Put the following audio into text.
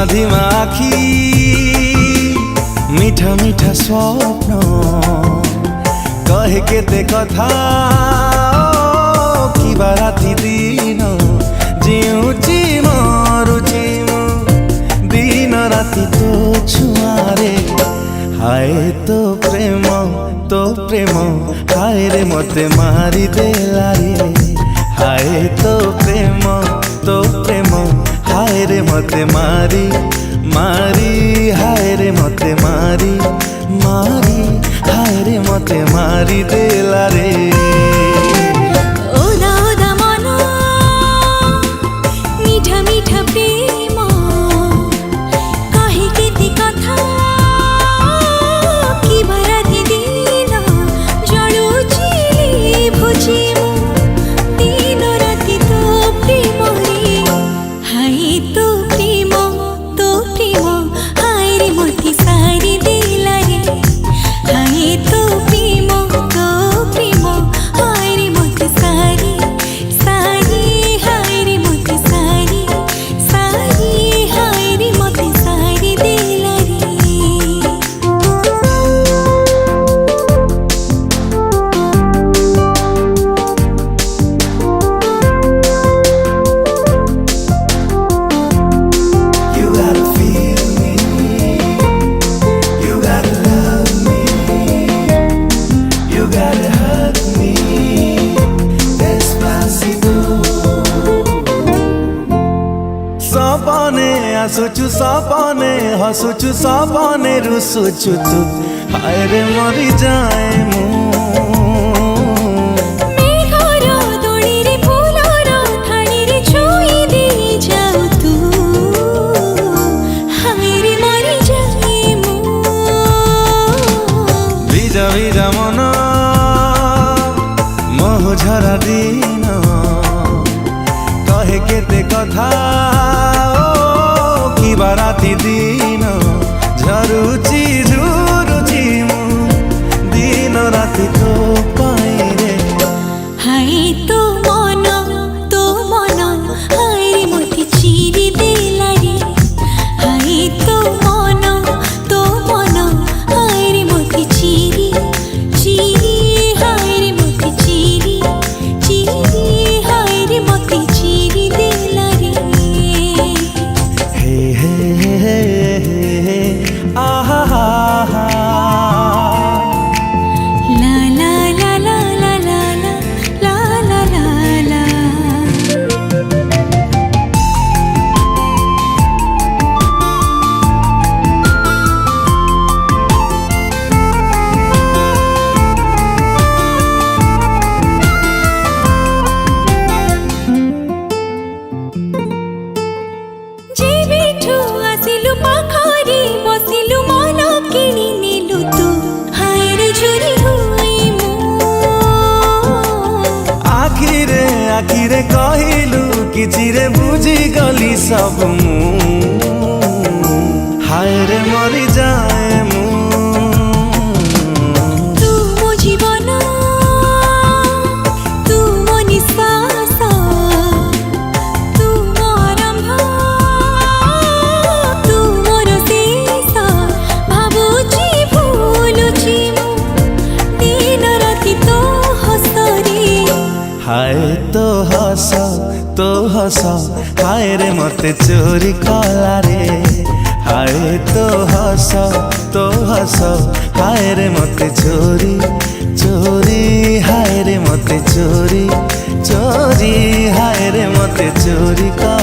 धिमा आखि मीठा मीठा स्वप्न कहे केते कथा किबा राति दिन जीउची मरुची दिन राति तो छुआरे हाय तो प्रेम हाय रे मते मारी देला रे हाय तो प्रेम हाय रे मते मारी हाय रे मते मारी हाय रे मते मारी देला रे हसुचु सपने हसुचु सपने रुसुचु तू हाय रे मरी जाए मु भिजा भिजा मन मोह झरा दिन कहे केते कथा राति दिन झरुची झुरुची दिन राति तो पाए रे हाय तो मन हाय रे मते चिरी देला रे हाय तो मन हाय रे मते चिरी हाय रे मते चिरी हाय रे मते चिरी देला रे आखिरे कहिलु किछिरे बुझी गली सब हाय रे मरी जाए मु तू मो जीवन तू मो निश्वास तू मो आरंभ तू मोर शेष भाबुची भूलुची दिन राति तो हसरी हाय तो हस हाय रे मते चोरी कला रे हाय तो हस हाय रे मते चोरी हाय रे मते चोरी हाय रे मते चोरी कला।